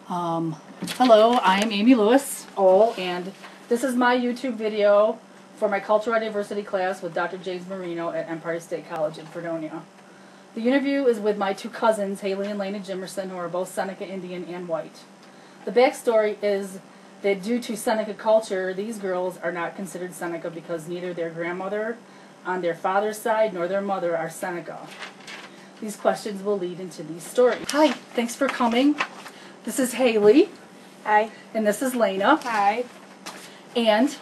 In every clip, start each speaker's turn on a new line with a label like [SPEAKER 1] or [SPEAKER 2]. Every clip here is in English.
[SPEAKER 1] Hello, I am Amy Lewis, and this is my YouTube video for my Cultural Diversity class with Dr. James Marino at Empire State College in Fredonia. The interview is with my two cousins, Haley and Layna Jimerson, who are both Seneca Indian and white. The backstory is that due to Seneca culture, these girls are not considered Seneca because neither their grandmother on their father's side nor their mother are Seneca. These questions will lead into these stories. Hi, thanks for coming. This is Haley.
[SPEAKER 2] Hi.
[SPEAKER 1] And this is Layna.
[SPEAKER 2] Hi.
[SPEAKER 1] And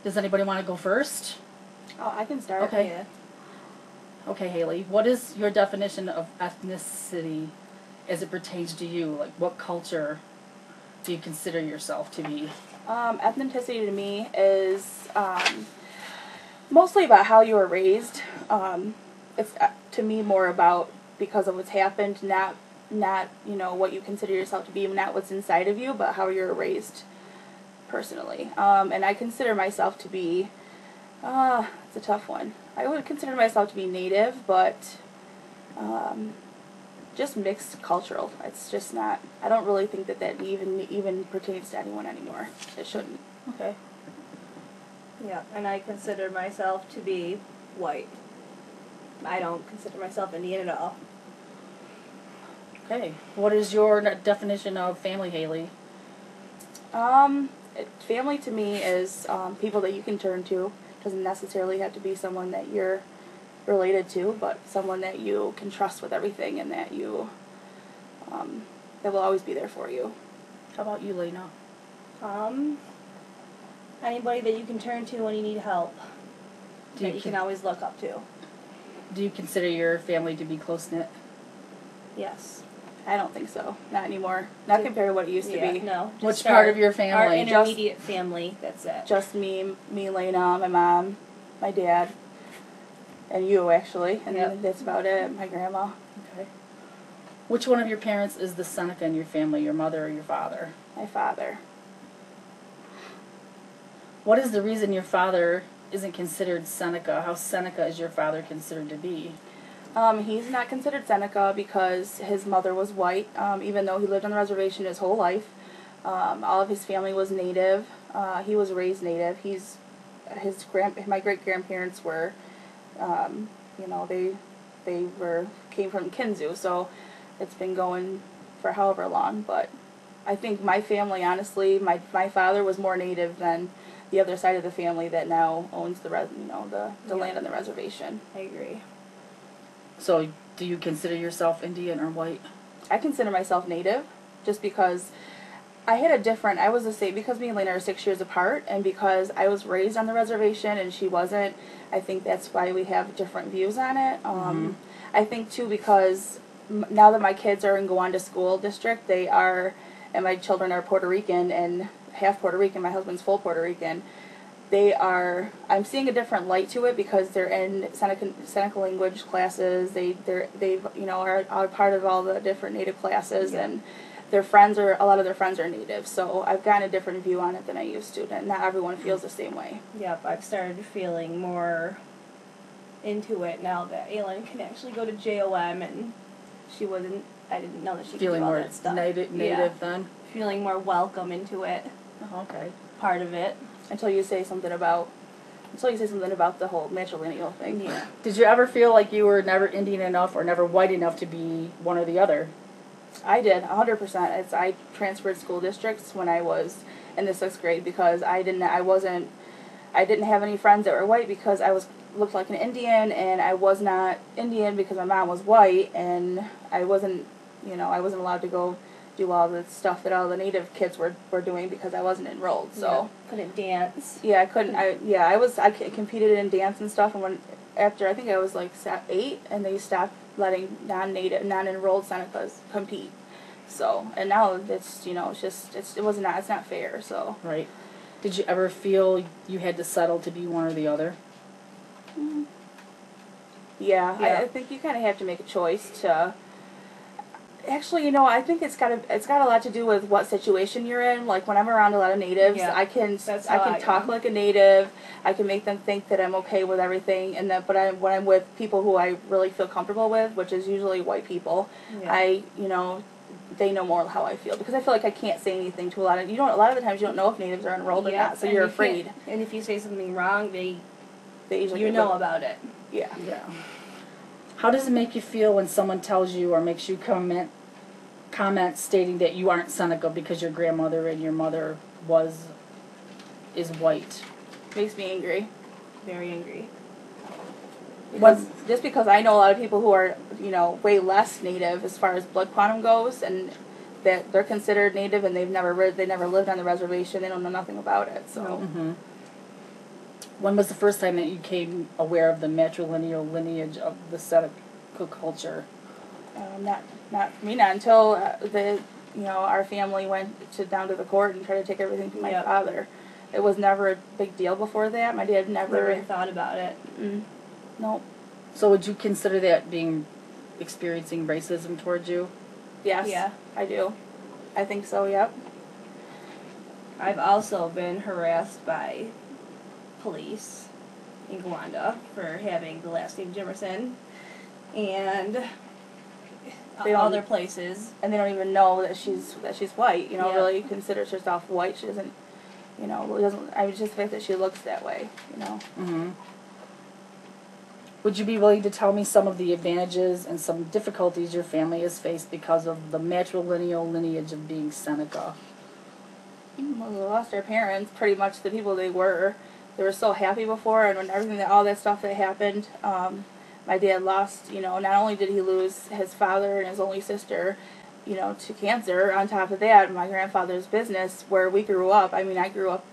[SPEAKER 1] does anybody want to go first?
[SPEAKER 2] Oh, I can start.
[SPEAKER 1] Okay.
[SPEAKER 2] Yeah.
[SPEAKER 1] Okay, Haley. What is your definition of ethnicity as it pertains to you? Like, what culture do you consider yourself to be?
[SPEAKER 2] Ethnicity to me is mostly about how you were raised. It's to me more about because of what's happened, not what you consider yourself to be, not what's inside of you, but how you're raised personally. And I consider myself to be it's a tough one. I would consider myself to be native, but just mixed cultural. It's just not. I don't really think that even pertains to anyone anymore. It shouldn't.
[SPEAKER 1] Okay.
[SPEAKER 3] Yeah, and I consider myself to be white. I don't consider myself Indian at all.
[SPEAKER 1] Okay. What is your definition of family, Haley?
[SPEAKER 2] Family to me is people that you can turn to. Doesn't necessarily have to be someone that you're related to, but someone that you can trust with everything and that you that will always be there for you.
[SPEAKER 1] How about you, Layna?
[SPEAKER 3] Anybody that you can turn to when you need help. That you can always look up to.
[SPEAKER 1] Do you consider your family to be close-knit?
[SPEAKER 3] Yes.
[SPEAKER 2] I don't think so. Not anymore. Not compared to what it used to be.
[SPEAKER 3] No.
[SPEAKER 1] Which part of your family?
[SPEAKER 3] Our intermediate family, that's it.
[SPEAKER 2] Just me, Layna, my mom, my dad, and you, actually. And then that's about it. My grandma.
[SPEAKER 1] Okay. Which one of your parents is the Seneca in your family, your mother or your father?
[SPEAKER 2] My father.
[SPEAKER 1] What is the reason your father isn't considered Seneca? How Seneca is your father considered to be?
[SPEAKER 2] He's not considered Seneca because his mother was white, even though he lived on the reservation his whole life. All of his family was native. He was raised native. My great grandparents were, they came from Kinzu, so it's been going for however long. But I think my family, honestly, my father was more native than the other side of the family that now owns the land on the reservation.
[SPEAKER 3] I agree.
[SPEAKER 1] So, do you consider yourself Indian or white?
[SPEAKER 2] I consider myself native, just because I had because me and Layna are 6 years apart, and because I was raised on the reservation and she wasn't, I think that's why we have different views on it. I think, too, because now that my kids are in Gowanda School District, and my children are Puerto Rican and half Puerto Rican, my husband's full Puerto Rican, I'm seeing a different light to it because they're in Seneca language classes. They are part of all the different native classes, and a lot of their friends are native. So I've gotten a different view on it than I used to, and not everyone feels the same way.
[SPEAKER 3] Yep, I've started feeling more into it now that Aylin can actually go to JOM, and I didn't know that she could do all that stuff.
[SPEAKER 1] Native then?
[SPEAKER 3] Feeling more welcome into it.
[SPEAKER 1] Oh, okay.
[SPEAKER 3] Part of it.
[SPEAKER 2] Until you say something about the whole matrilineal thing.
[SPEAKER 3] Yeah.
[SPEAKER 1] Did you ever feel like you were never Indian enough or never white enough to be one or the other?
[SPEAKER 2] I did, 100%. I transferred school districts when I was in the 6th grade because I didn't have any friends that were white because I looked like an Indian, and I was not Indian because my mom was white, and I wasn't allowed to go do all the stuff that all the native kids were doing because I wasn't enrolled. So
[SPEAKER 3] couldn't dance.
[SPEAKER 2] Yeah, I couldn't. I competed in dance and stuff, and after I think I was like 8, and they stopped letting non-enrolled Senecas compete. So, and now it's it's not fair. So
[SPEAKER 1] right. Did you ever feel you had to settle to be one or the other?
[SPEAKER 2] Yeah. I think you kind of have to make a choice to. Actually, I think it's got a lot to do with what situation you're in. Like when I'm around a lot of natives, I can talk like a native. I can make them think that I'm okay with everything, and when I'm with people who I really feel comfortable with, which is usually white people, they know more how I feel, because I feel like I can't say anything to a lot of the times you don't know if natives are enrolled or not, so you're afraid.
[SPEAKER 3] And if you say something wrong, they
[SPEAKER 2] usually
[SPEAKER 3] about it.
[SPEAKER 2] Yeah.
[SPEAKER 1] Yeah. How does it make you feel when someone tells you or makes you comment stating that you aren't Seneca because your grandmother and your mother is white?
[SPEAKER 2] Makes me angry.
[SPEAKER 3] Very angry.
[SPEAKER 2] Just because I know a lot of people who are, way less native as far as blood quantum goes, and that they're considered native, and they never lived on the reservation. They don't know nothing about it. So.
[SPEAKER 1] Mm-hmm. When was the first time that you became aware of the matrilineal lineage of the Seneca culture?
[SPEAKER 2] Not until our family went down to the court and tried to take everything from my father. It was never a big deal before that. My dad never
[SPEAKER 3] thought about it.
[SPEAKER 2] Nope.
[SPEAKER 1] So would you consider that experiencing racism towards you?
[SPEAKER 2] Yes. Yeah. I do. I think so, yep.
[SPEAKER 3] I've also been harassed by police in Gowanda for having the last name Jimerson, and other places. And
[SPEAKER 2] they don't even know that she's white, really considers herself white. She doesn't, just the fact that she looks that way,
[SPEAKER 1] Mm-hmm. Would you be willing to tell me some of the advantages and some difficulties your family has faced because of the matrilineal lineage of being Seneca?
[SPEAKER 2] Well, they lost their parents, pretty much the people they were. They were so happy before, and when all that stuff that happened, my dad lost, not only did he lose his father and his only sister, to cancer, on top of that, my grandfather's business, where we grew up. I mean, I grew up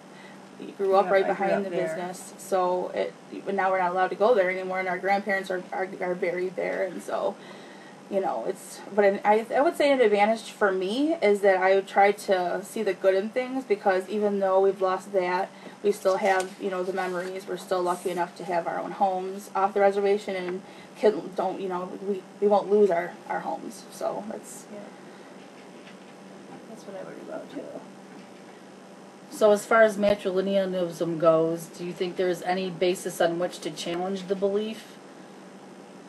[SPEAKER 2] right behind the business, so but now we're not allowed to go there anymore, and our grandparents are buried there, and so, but I would say an advantage for me is that I would try to see the good in things, because even though we've lost that, we still have, the memories. We're still lucky enough to have our own homes off the reservation, and we won't lose our homes, so that's
[SPEAKER 3] what I worry about too.
[SPEAKER 1] So as far as matrilinealism goes, do you think there is any basis on which to challenge the belief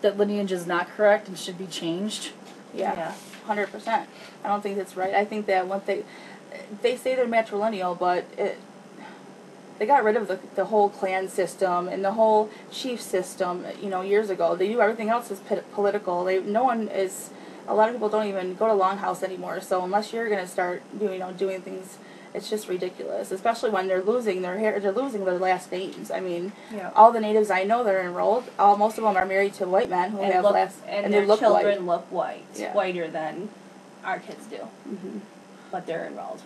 [SPEAKER 1] that lineage is not correct and should be changed?
[SPEAKER 2] Yeah. 100%. I don't think that's right. I think that when they say they're matrilineal, but they got rid of the whole clan system and the whole chief system, years ago. They do everything else is political. A lot of people don't even go to Longhouse anymore. So unless you're going to start doing things, it's just ridiculous. Especially when they're losing their last names. I mean, all the natives I know that are enrolled, most of them are married to white men who have
[SPEAKER 3] and their children look white, whiter than our kids do. Mm-hmm. But they're enrolled.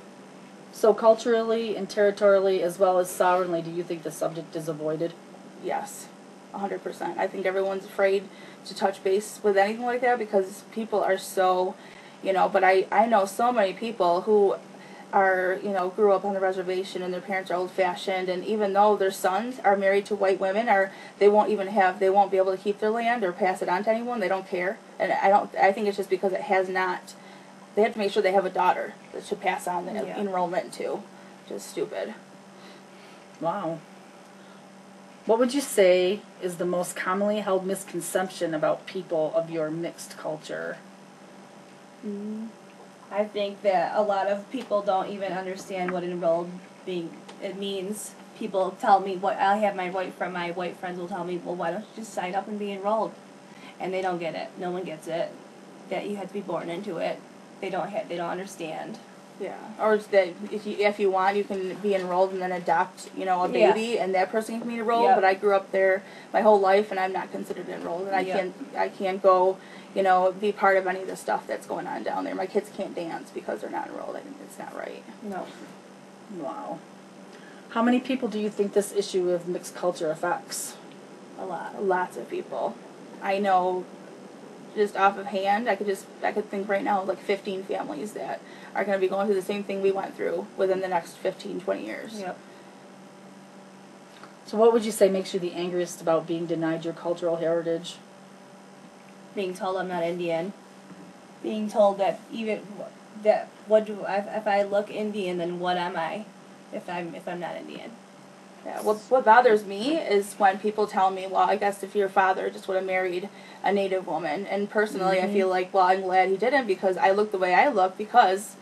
[SPEAKER 1] So culturally and territorially, as well as sovereignly, do you think the subject is avoided?
[SPEAKER 2] Yes, 100%. I think everyone's afraid to touch base with anything like that, because people are so, but I know so many people who are, grew up on the reservation and their parents are old-fashioned, and even though their sons are married to white women, they won't be able to keep their land or pass it on to anyone. They don't care. And I think it's just because it has not. They have to make sure they have a daughter that should pass on the enrollment to. Just stupid.
[SPEAKER 1] Wow. What would you say is the most commonly held misconception about people of your mixed culture?
[SPEAKER 3] I think that a lot of people don't even understand what enrolled it means. People tell me I have my white friends will tell me, well, why don't you just sign up and be enrolled? And they don't get it. No one gets it. That you have to be born into it. They don't understand.
[SPEAKER 2] Yeah, or that if you want, you can be enrolled and then adopt, a baby, and that person can be enrolled. But I grew up there my whole life, and I'm not considered enrolled, and I can't go, be part of any of the stuff that's going on down there. My kids can't dance because they're not enrolled. I think it's not right.
[SPEAKER 3] No.
[SPEAKER 1] Wow. How many people do you think this issue of mixed culture affects?
[SPEAKER 2] A lot. Lots of people. I know. Just off of hand, I could think right now of like 15 families that are going to be going through the same thing we went through within the next 15, 20 years.
[SPEAKER 3] Yep.
[SPEAKER 1] So what would you say makes you the angriest about being denied your cultural heritage?
[SPEAKER 3] Being told I'm not Indian. Being told that if I look Indian, then what am I if I'm not Indian?
[SPEAKER 2] Yeah, what bothers me is when people tell me, well, I guess if your father just would have married a Native woman. And personally, I feel like, well, I'm glad he didn't, because I look the way I look because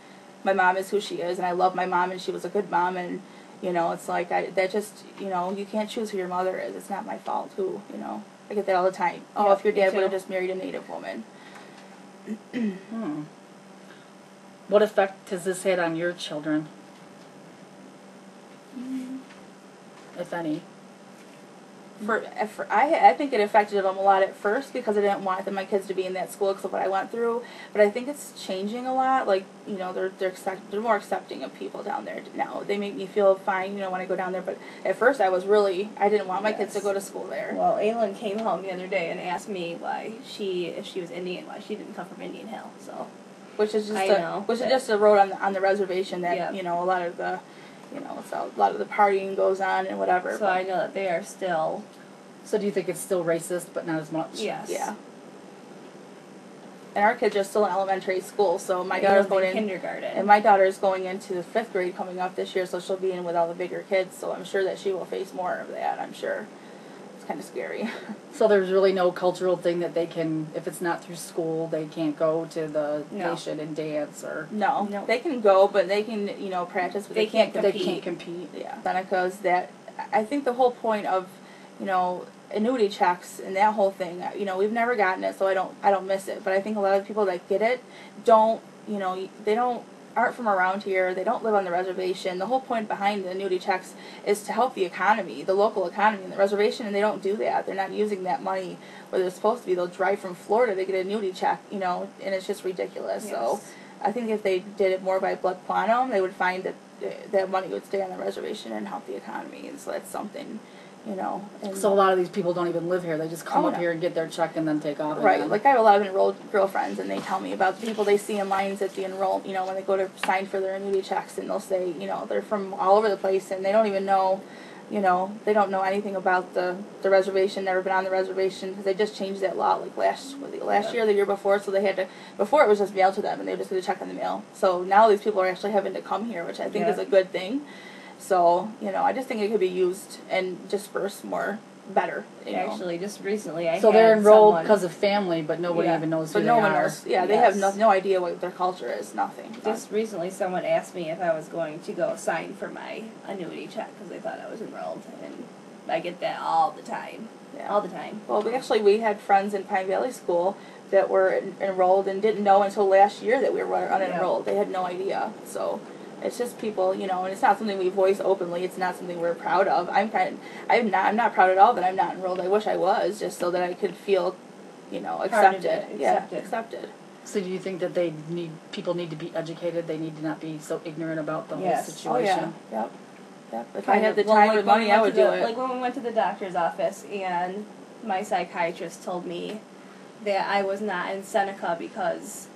[SPEAKER 2] my mom is who she is, and I love my mom, and she was a good mom, and, you know, it's like, that just, you know, you can't choose who your mother is. It's not my fault who, you know. I get that all the time. Oh, if your dad would have just married a Native woman.
[SPEAKER 1] What effect has this had on your children? If any?
[SPEAKER 2] I think it affected them a lot at first because I didn't want my kids to be in that school because of what I went through. But I think it's changing a lot. Like, you know, they're more accepting of people down there now. They make me feel fine, you know, when I go down there. But at first I didn't want my kids to go to school there.
[SPEAKER 3] Well, Aylin came home the other day and asked me if she was Indian, why she didn't come from Indian Hill. So,
[SPEAKER 2] which is just a road on the reservation that you know, a lot of the. You know, so a lot of the partying goes on and whatever.
[SPEAKER 3] So I know that they are still.
[SPEAKER 1] So do you think it's still racist, but not as much?
[SPEAKER 3] Yes.
[SPEAKER 2] Yeah. And our kids are still in elementary school, so my daughter's going in
[SPEAKER 3] kindergarten.
[SPEAKER 2] And my daughter's going into the 5th grade coming up this year, so she'll be in with all the bigger kids. So I'm sure that she will face more of that. I'm sure. It's kind of scary.
[SPEAKER 1] So there's really no cultural thing that they can, if it's not through school, they can't go to the nation and dance or...
[SPEAKER 2] No. They can go, but they can, you know, practice, but they can't compete.
[SPEAKER 1] They can't compete.
[SPEAKER 2] Yeah. Seneca's that, I think the whole point of, you know, annuity checks and that whole thing, you know, we've never gotten it, so I don't miss it. But I think a lot of people that get it don't, you know, aren't from around here, they don't live on the reservation. The whole point behind the annuity checks is to help the economy, the local economy and the reservation, and they don't do that. They're not using that money where they're supposed to be. They'll drive from Florida, they get an annuity check, you know, and it's just ridiculous. Yes. So I think if they did it more by blood quantum, they would find that that money would stay on the reservation and help the economy, and so that's something, you know.
[SPEAKER 1] So a lot of these people don't even live here. They just come up here and get their check and then take off.
[SPEAKER 2] Right. Like I have a lot of enrolled girlfriends, and they tell me about the people they see in lines at the enrolled, you know, when they go to sign for their annuity checks, and they'll say, you know, they're from all over the place, and they don't even know, you know, they don't know anything about the reservation, never been on the reservation, because they just changed that law like last year, the year before, so they had to, before it was just mailed to them, and they would just get a check in the mail. So now these people are actually having to come here, which I think is a good thing. So, you know, I just think it could be used and dispersed more better.
[SPEAKER 3] Actually, just recently
[SPEAKER 1] So they're enrolled because of family, but nobody even knows who they are.
[SPEAKER 2] But no one knows. Yeah, they have no idea what their culture is, nothing.
[SPEAKER 3] Just recently someone asked me if I was going to go sign for my annuity check because they thought I was enrolled, and I get that all the time. Yeah. All the time.
[SPEAKER 2] Well, we had friends in Pine Valley School that were enrolled and didn't know until last year that we were unenrolled. They had no idea. So it's just people, you know, and it's not something we voice openly. It's not something we're proud of. I'm not proud at all that I'm not enrolled. I wish I was, just so that I could feel, you know, accepted. Accepted.
[SPEAKER 1] So do you think that people need to be educated? They need to not be so ignorant about the whole situation?
[SPEAKER 2] Oh, yeah. Yep. If I had the time and money, I would do it.
[SPEAKER 3] Like when we went to the doctor's office, and my psychiatrist told me that I was not in Seneca because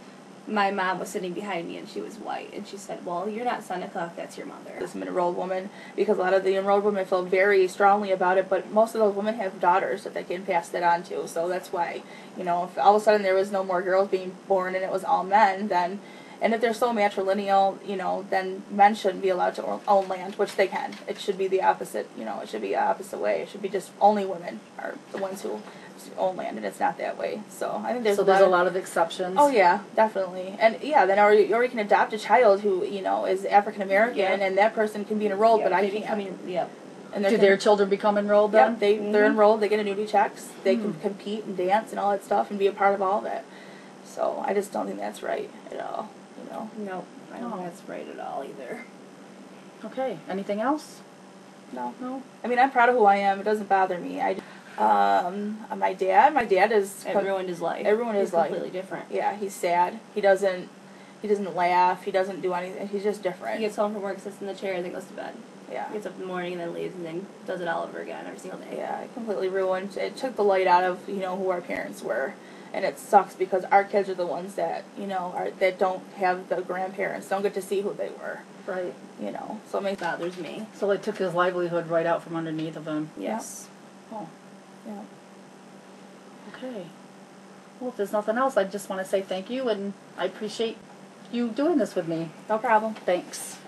[SPEAKER 3] my mom was sitting behind me and she was white, and she said, well, you're not Seneca if that's your mother.
[SPEAKER 2] This enrolled woman, because a lot of the enrolled women feel very strongly about it, but most of those women have daughters that they can pass that on to, so that's why, you know, if all of a sudden there was no more girls being born and it was all men, then, and if they're so matrilineal, you know, then men shouldn't be allowed to own land, which they can. It should be the opposite, you know, it should be the opposite way. It should be just only women are the ones who own land, and it's not that way. So I think there's
[SPEAKER 1] a lot of exceptions.
[SPEAKER 2] Oh yeah, definitely. And yeah, then or you can adopt a child who, you know, is African American, and that person can be enrolled, but I can't.
[SPEAKER 1] And do their children become enrolled then?
[SPEAKER 2] Yeah, they're enrolled. They get annuity checks. They can compete and dance and all that stuff and be a part of all of it. So I just don't think that's right at all. You know.
[SPEAKER 3] No, I don't think that's right at all either.
[SPEAKER 1] Okay. Anything else?
[SPEAKER 2] No. I mean, I'm proud of who I am. It doesn't bother me. My dad is...
[SPEAKER 3] It ruined his life.
[SPEAKER 2] It ruined his life.
[SPEAKER 3] Completely different.
[SPEAKER 2] Yeah, he's sad. He doesn't laugh. He doesn't do anything. He's just different.
[SPEAKER 3] He gets home from work, sits in the chair, and then goes to bed.
[SPEAKER 2] Yeah.
[SPEAKER 3] He gets up in the morning and then leaves and then does it all over again every single day.
[SPEAKER 2] Yeah, it completely ruined. It took the light out of, you know, who our parents were. And it sucks because our kids are the ones that, you know, that don't have the grandparents, don't get to see who they were.
[SPEAKER 1] Right.
[SPEAKER 2] You know, so it
[SPEAKER 3] bothers me.
[SPEAKER 1] So they took his livelihood right out from underneath of him.
[SPEAKER 3] Yes.
[SPEAKER 2] Yeah. Oh. Yeah.
[SPEAKER 1] Okay. Well, if there's nothing else, I just want to say thank you, and I appreciate you doing this with me.
[SPEAKER 2] No problem.
[SPEAKER 1] Thanks.